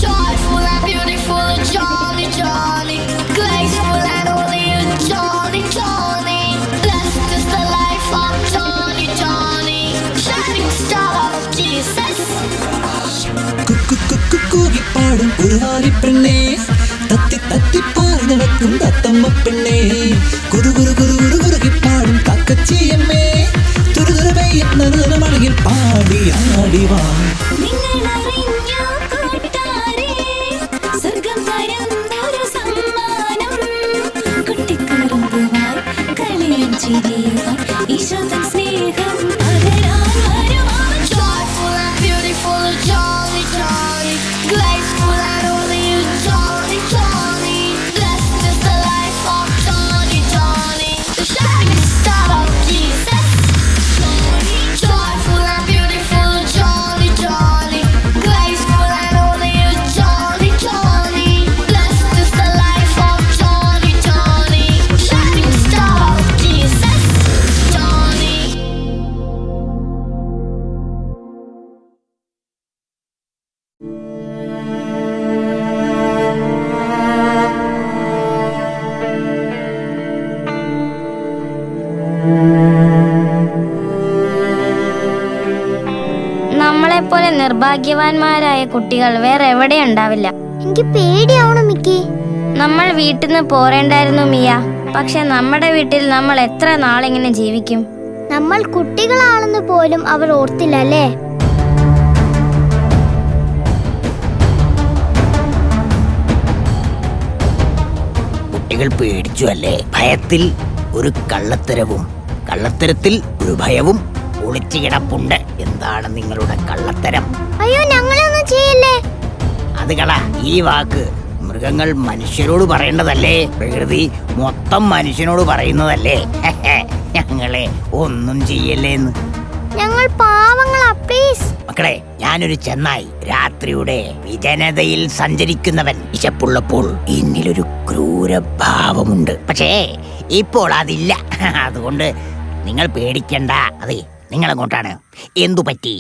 Joyful and beautiful, Johnny, Johnny. Graceful and holy, Johnny, Johnny. Blessed is the life of Johnny, Johnny. Shining star of Jesus. കൂകിപ്പാടും ഒരു പെണ്ണേ, തത്തി തത്തി പാറി നടക്കും തത്തമ്മ പെണ്ണേ, കുറുകുറുകിപ്പാടും കാക്കച്ചിയമ്മേ, തുരുതുറ മഴയിൽ പാടി ആടിവാ. Joyful and beautiful, Johnny, Johnny. Graceful and holy, Johnny, Johnny. Blessed is the life of Johnny, Johnny. The shining star of Jesus. Joyful and beautiful, Johnny, Johnny. Graceful and holy, Johnny, Johnny. Blessed is the life of Johnny, Johnny. Shining star of Jesus. Johnny. നമ്മളെപ്പോലെ നിർഭാഗ്യവാന്മാരായ കുട്ടികൾ വേറെ എവിടെ ഉണ്ടാവില്ല. എനിക്ക് പേടിയാവണം Mickey. നമ്മൾ വീട്ടിൽ നിന്ന് പോരേണ്ടായിരുന്നു മിയ. പക്ഷെ നമ്മുടെ വീട്ടിൽ നമ്മൾ എത്ര നാളിങ്ങനെ ജീവിക്കും? നമ്മൾ കുട്ടികളാണെന്ന് പോലും അവർ ഓർത്തില്ല അല്ലേ? കുട്ടികൾ പേടിച്ചു അല്ലേ? ഭയത്തിൽ ഒരു കള്ളത്തരവും, കള്ളത്തരത്തിൽ ഒരു ഭയവും ഒളിച്ചു കിടപ്പുണ്ട്. എന്താണ് നിങ്ങളുടെ കള്ളത്തരം? അയ്യോ, ഞങ്ങളൊന്നും ചെയ്യല്ലേ. അത് കള. ഈ വാക്ക് മൃഗങ്ങൾ മനുഷ്യരോട് പറയേണ്ടതല്ലേ? പ്രകൃതി മൊത്തം മനുഷ്യനോട് പറയുന്നതല്ലേ? ഞങ്ങളെ ഒന്നും ചെയ്യല്ലേ എന്ന്. ഞങ്ങൾ പാവങ്ങളാ, പ്ലീസ്. മക്കളെ, ഞാനൊരു ചെന്നായി, രാത്രിയുടെ വിജനതയിൽ സഞ്ചരിക്കുന്നവൻ. വിശപ്പുള്ളപ്പോൾ എന്നിലൊരു ക്രൂരഭാവമുണ്ട്. പക്ഷേ ഇപ്പോൾ അതില്ല. അതുകൊണ്ട് നിങ്ങൾ പേടിക്കണ്ട. അതെ, നിങ്ങളെങ്ങോട്ടാണ്? എന്തു പറ്റി?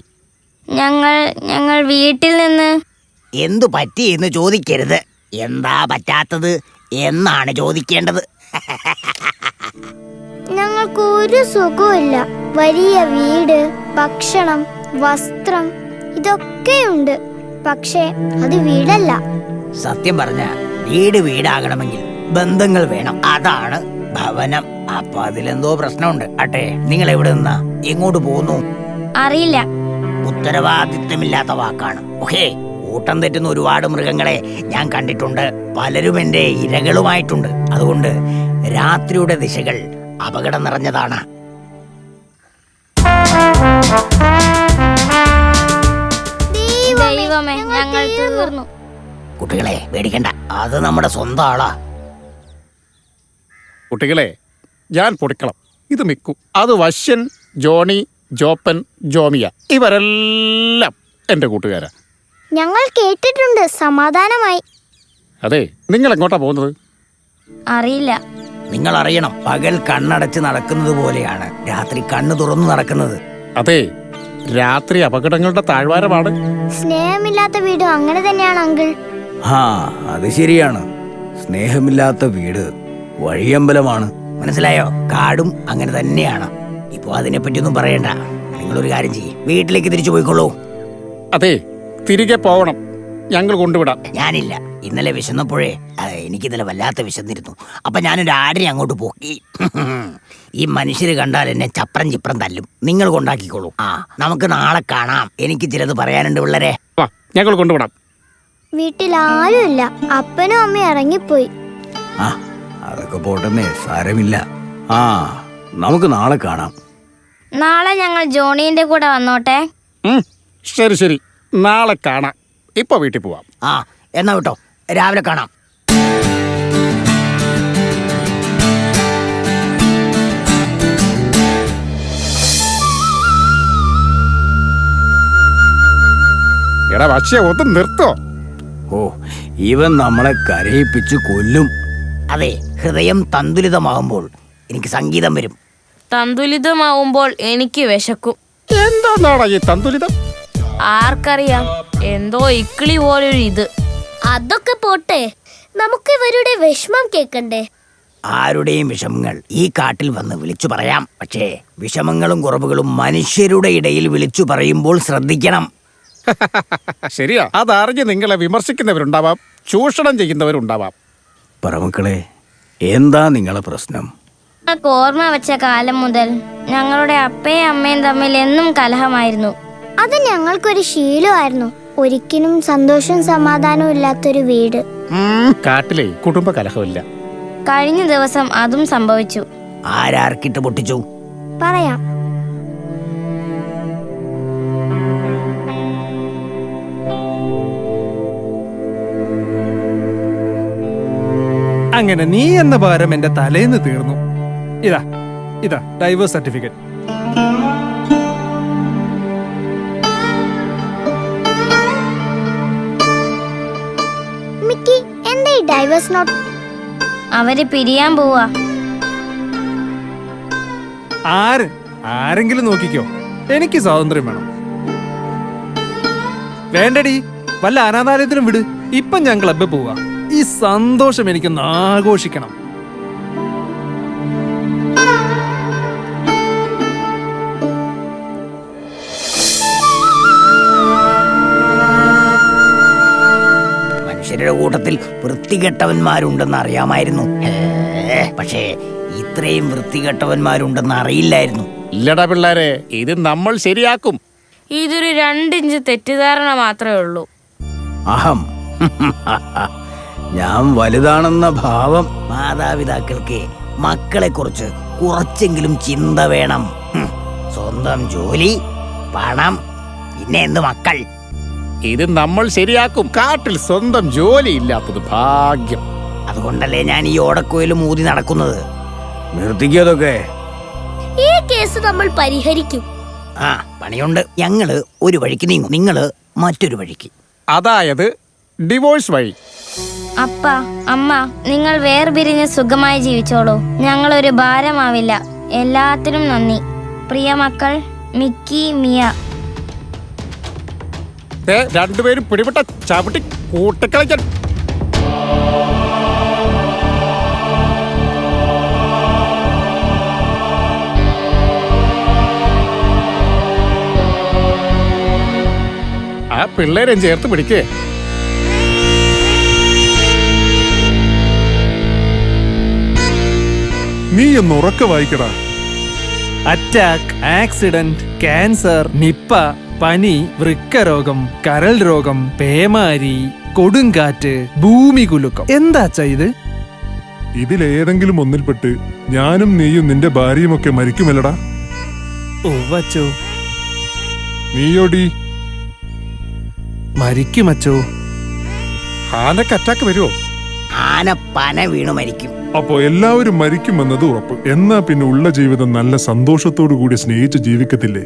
ഞങ്ങൾ വീട്ടിൽ നിന്ന്. എന്തു പറ്റി എന്ന് ചോദിക്കരുത്. എന്താ പറ്റാത്തത് എന്നാണ് ചോദിക്കേണ്ടത്. ഞങ്ങൾക്ക് ഒരു സുഖമില്ല. വലിയ വീട്, ഭക്ഷണം, വസ്ത്രം ഇതൊക്കെയുണ്ട്. പക്ഷേ അത് വീടല്ല. സത്യം പറഞ്ഞ വീടാകണമെങ്കിൽ ബന്ധങ്ങൾ വേണം. അതാണ് ഭവനം. അപ്പൊ അതിലെന്തോ പ്രശ്നമുണ്ട്. അട്ടെ, നിങ്ങൾ എവിടെ നിന്നാ? എങ്ങോട്ട് പോകുന്നു? അറിയില്ല. ഉത്തരവാദിത്തമില്ലാത്ത വാക്കാണ്. ഓക്കേ, കൂട്ടം തെറ്റുന്ന ഒരുപാട് മൃഗങ്ങളെ ഞാൻ കണ്ടിട്ടുണ്ട്. പലരും എന്റെ ഇരകളുമായിട്ടുണ്ട്. അതുകൊണ്ട് രാത്രിയുടെ ദിശകൾ അപകടം നിറഞ്ഞതാണ്. ദൈവമേ, ഞങ്ങൾ തീർന്നു. കുട്ടികളെ പേടിക്കണ്ട, അത് നമ്മുടെ സ്വന്തം ആളാ. കുട്ടികളെ, ഞാൻ പൊടിക്കണം. ഇത് മിക്കു, അത് വശ്യൻ, ജോണി, ജോപ്പൻ, ജോമിയ, ഇവരെല്ലാം എൻ്റെ കൂട്ടുകാരാ. ഞങ്ങൾ കേട്ടിട്ടുണ്ട്. സമാധാനമായി. അതെ, നിങ്ങൾ എങ്ങോട്ടാ പോകുന്നത്? അറിയില്ല. നിങ്ങൾ അറിയണം, പകൽ കണ്ണടച്ച് നടക്കുന്നത് പോലെയാണ് രാത്രി കണ്ണു തുറന്നു നടക്കുന്നത്. അതെ, രാത്രി അപകടങ്ങളുടെ താഴ്വാരമാണ്. സ്നേഹമില്ലാത്ത വീടും അങ്ങനെ തന്നെയാണ് അങ്കിൾ. അത് ശരിയാണ്. സ്നേഹമില്ലാത്ത വീട് വഴിയമ്പലമാണ്. മനസ്സിലായോ? കാടും അങ്ങനെ തന്നെയാണ്. ഇപ്പൊ അതിനെപ്പറ്റിയൊന്നും പറയണ്ട. നിങ്ങളൊരു കാര്യം ചെയ്യ്, വീട്ടിലേക്ക് തിരിച്ചു പോയിക്കോളൂ. അതെ, തിരികെ പോകണം. ഞങ്ങൾ കൊണ്ടുവിടാം. ഞാനില്ല. ഇന്നലെ വിശന്നപ്പോഴേ എനിക്കിന്നലെ വല്ലാത്ത വിശന്നിരുന്നു. അപ്പൊ ഞാനൊരു ആടിനെ അങ്ങോട്ട് പോക്കി. ഈ മനുഷ്യര് കണ്ടാൽ എന്നെ ചപ്രം ചിപ്രം തല്ലും. നിങ്ങൾ കൊണ്ടാക്കിക്കോളൂ. നമുക്ക് നാളെ കാണാം. എനിക്ക് ചിലത് പറയാനുണ്ട് പിള്ളേരെ. ഞങ്ങൾ കൊണ്ടുവിടാം. വീട്ടിൽ ആരുമില്ല. അപ്പനും അമ്മയും ഇറങ്ങിപ്പോയി. അതൊക്കെ പോട്ടെന്നേ, സാരമില്ല. നമുക്ക് നാളെ കാണാം. നാളെ ഞങ്ങൾ ജോണീന്റെ കൂടെ വന്നോട്ടെ. ശരി ശരി, നാളെ കാണാം. ഇപ്പൊ വീട്ടിൽ പോവാം. എന്നാ കേട്ടോ, രാവിലെ കാണാം. എടാ പക്ഷേ ഒന്ന് നിർത്തോ? ഇവൻ നമ്മളെ കരയിപ്പിച്ച് കൊല്ലും. അതെ, ഹൃദയം തന്തുലിതമാകുമ്പോൾ എനിക്ക് സംഗീതം വരും. തന്തുലിതമാവുമ്പോൾ എനിക്ക് വിശക്കും. എന്താണാടാ ഈ തന്തുലിതം? ആർക്കറിയാം, എന്തോ ഇക്കിളി പോലൊരു ഇത്. അതൊക്കെ പോട്ടെ, നമുക്ക് ഇവരുടെ വിഷമം കേക്കണ്ടേ? ആരുടെയും വിഷമങ്ങൾ ഈ കാട്ടിൽ വന്ന് വിളിച്ചു പറയാം. പക്ഷേ വിഷമങ്ങളും കുറവുകളും മനുഷ്യരുടെ ഇടയിൽ വിളിച്ചു പറയുമ്പോൾ ശ്രദ്ധിക്കണം. ശരിയാ, അതറിഞ്ഞ് നിങ്ങളെ വിമർശിക്കുന്നവരുണ്ടാവാം, ചൂഷണം ചെയ്യുന്നവരുണ്ടാവാം. പറമക്കളെ, എന്താ നിങ്ങളെ പ്രശ്നം? ഞങ്ങൾക്ക് ഓർമ്മ വെച്ച കാലം മുതൽ ഞങ്ങളുടെ അപ്പയും അമ്മയും തമ്മിൽ എന്നും കലഹമായിരുന്നു. അത് ഞങ്ങൾക്കൊരു ശീലമായിരുന്നു. ഒരിക്കലും സന്തോഷവും സമാധാനവും ഇല്ലാത്തൊരു വീട്. കാട്ടിലെ കുടുംബ കലഹമില്ല. കഴിഞ്ഞ ദിവസം അതും സംഭവിച്ചു. ആരാർക്കിട്ട് പൊട്ടിച്ചു? പറയാം. അങ്ങനെ നീ എന്ന ഭാരം എന്റെ തലേന്ന് തീർന്നു. ഇതാ ഇതാ ഡൈവേഴ്സ് സർട്ടിഫിക്കറ്റ്. മിക്കി, എന്താ ഈ ഡൈവേഴ്സ് നോട്ട്? അവര് പിരിയാൻ പോവാ. ആരെങ്കിലും നോക്കിക്കോ, എനിക്ക് സ്വാതന്ത്ര്യം വേണം. വേണ്ടടി, വല്ല അനാഥാലയത്തിലും വിട്. ഇപ്പം ഞാൻ ക്ലബ്ബിൽ പോവാ. ഈ സന്തോഷം എനിക്കൊന്ന് ആഘോഷിക്കണം. മനുഷ്യരുടെ കൂട്ടത്തിൽ വൃത്തികെട്ടവന്മാരുണ്ടെന്ന് അറിയാമായിരുന്നു. പക്ഷേ ഇത്രയും വൃത്തികെട്ടവന്മാരുണ്ടെന്ന് അറിയില്ലായിരുന്നു. ഇല്ലടാ പിള്ളേരെ, ഇത് നമ്മൾ ശരിയാക്കും. ഇതൊരു 2 ഇഞ്ച് തെറ്റിദ്ധാരണ മാത്രമേ ഉള്ളൂ. അഹം. ഞാൻ വലുതാണെന്ന ഭാവം. മാതാപിതാക്കൾക്ക് മക്കളെ കുറിച്ച് കുറച്ചെങ്കിലും ചിന്ത വേണം. സ്വന്തം ജോലി, പണം, പിന്നെ എന്ത് മക്കൾ. ഇത് നമ്മൾ ശരിയാക്കും. കാട്ടിൽ സ്വന്തം ജോലി ഇല്ലാത്തത് ഭാഗ്യം. അതുകൊണ്ടല്ലേ ഞാൻ ഈ ഓടക്കോയിലും ഊതി നടക്കുന്നത്. നിർത്തിക്കതൊക്കെ. ഈ കേസ് നമ്മൾ പരിഹരിക്കും. ആ, പണിയുണ്ട്. ഞങ്ങള് ഒരു വഴിക്ക് നീങ്ങും, നിങ്ങള് മറ്റൊരു വഴിക്ക്. അതായത് ഡിവോഴ്സ് വഴി. അപ്പ, അമ്മ, നിങ്ങൾ വേർപിരിഞ്ഞ് സുഖമായി ജീവിച്ചോളൂ. ഞങ്ങളൊരു ഭാരമാവില്ല. എല്ലാത്തിനും നന്ദി. പ്രിയ മക്കൾ, മിക്കി, മിയ. രണ്ടുപേരും പിടിപെട്ട ചവിട്ടി കൂട്ടിക്കളിക്കാൻ. ആ പിള്ളേരെയും ചേർത്ത് പിടിക്കേ. നീ ഒന്ന് ഉറക്കെ വായിക്കടാ. അറ്റാക്ക്, ആക്സിഡന്റ്, ക്യാൻസർ, നിപ്പ, പനി, വൃക്കരോഗം, കരൾ രോഗം, പേമാരി, കൊടുങ്കാറ്റ്, ഭൂമികുലുക്കം. എന്താച്ചാ ഇത്? ഇതിലേതെങ്കിലും ഒന്നിൽപ്പെട്ട് ഞാനും നീയും നിന്റെ ഭാര്യയുമൊക്കെ മരിക്കുമല്ലടാ. ഓവച്ചോ. നീയോടി? മരിക്കുമച്ചോ. ആനക്ക് അറ്റാക്ക് വരുമോ? ആന പന വീണു മരിക്കും. അപ്പോ എല്ലാവരും മരിക്കുമെന്നത് ഉറപ്പ്. എന്നാ പിന്നെ ഉള്ള ജീവിതം നല്ല സന്തോഷത്തോടു കൂടി സ്നേഹിച്ച് ജീവിക്കത്തില്ലേ?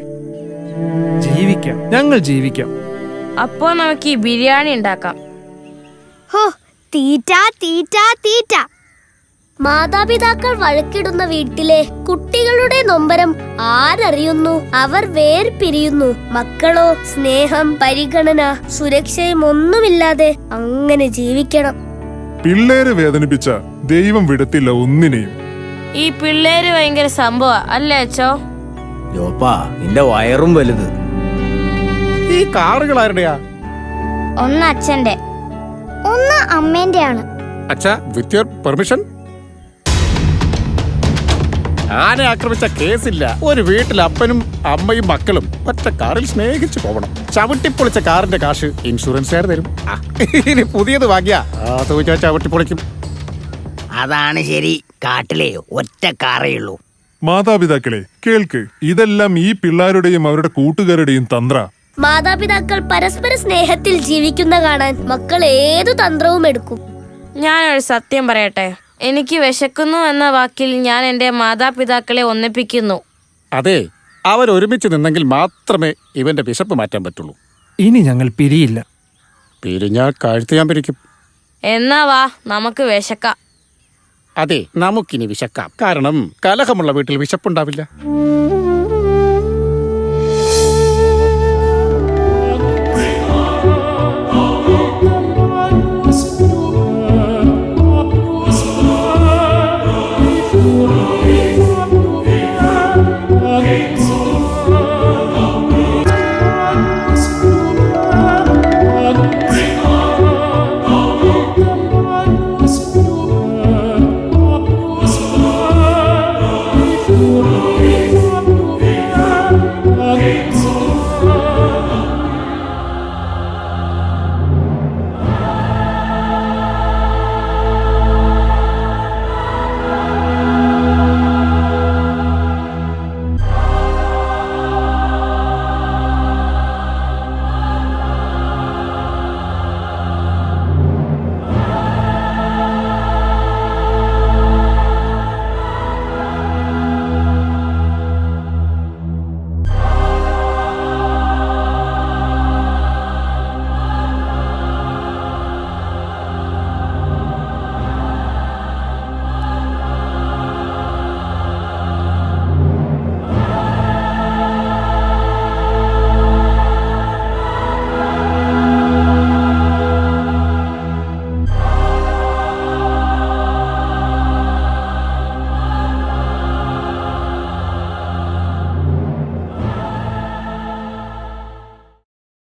ജീവിക്കാം, ഞങ്ങൾ ജീവിക്കാം. അപ്പോ നമുക്ക് ഈ ബിരിയാണി ഉണ്ടാക്കാം. ഹോ, തീറ്റ തീറ്റ തീറ്റ. മാതാപിതാക്കൾ വഴക്കിടുന്ന വീട്ടിലെ കുട്ടികളുടെ നൊമ്പരം ആരറിയുന്നു? അവർ വേർപിരിയുന്നു. മക്കളോ സ്നേഹം, പരിഗണന, സുരക്ഷയും ഒന്നുമില്ലാതെ അങ്ങനെ ജീവിക്കണം. പിള്ളേരെ വേദനിപ്പിച്ച ദൈവം വിടത്തില്ല ഒന്നിനെയും. ഈ പിള്ളേര് ഭയങ്കര സംഭവ അല്ലേ അച്ചോ? ജോപ്പാ, നിന്റെ വയറും വലുത്. ഈ കാറുകൾ ആരുടെയാ? ഒന്ന് അച്ഛന്റെ, ഒന്ന് അമ്മേന്റെ ആണ്. അച്ഛാ, വിത്ത് യുവർ പെർമിഷൻ. ആനെ ആക്രമിച്ച കേസില്ല. ഒരു വീട്ടിൽ അപ്പനും അമ്മയും മക്കളും ഒറ്റ കാറിൽ സ്നേഹിച്ചു പോകണം. ചവിട്ടിപ്പൊളിച്ച കാറിന്റെ കാശ് ഇൻഷുറൻസുകാർ തരും. ഇനി പുതിയത് വാങ്ങിയാ അത് ചവിട്ടിപ്പൊളിക്കും. അതാണ് ശരി. കാട്ടിലെ ഒറ്റ കാറേ ഉള്ളൂ. മാതാപിതാക്കളെ കേൾക്ക്, ഇതെല്ലാം ഈ പിള്ളേരുടെയും അവരുടെ കൂട്ടുകാരുടെയും തന്ത്ര. മാതാപിതാക്കൾ പരസ്പര സ്നേഹത്തിൽ ജീവിക്കുന്ന കാണാൻ മക്കൾ ഏതു തന്ത്രവും എടുക്കും. ഞാനൊരു സത്യം പറയട്ടെ. എനിക്ക് വിശക്കുന്നു എന്ന വാക്കിൽ ഞാൻ എൻ്റെ മാതാപിതാക്കളെ ഒന്നിപ്പിക്കുന്നു. അതെ, അവരൊരുമിച്ച് നിന്നെങ്കിൽ മാത്രമേ ഇവന്റെ വിശപ്പ് മാറ്റാൻ പറ്റുള്ളൂ. ഇനി ഞങ്ങൾ പിരിയില്ല. പിരിഞ്ഞാൽ കഴുത്ത് ഞാൻ പിരിക്കും. എന്നാ വാ, നമുക്ക് വിശക്കാം. അതെ, നമുക്കിനി വിശക്കാം. കാരണം കലഹമുള്ള വീട്ടിൽ വിശപ്പുണ്ടാവില്ല.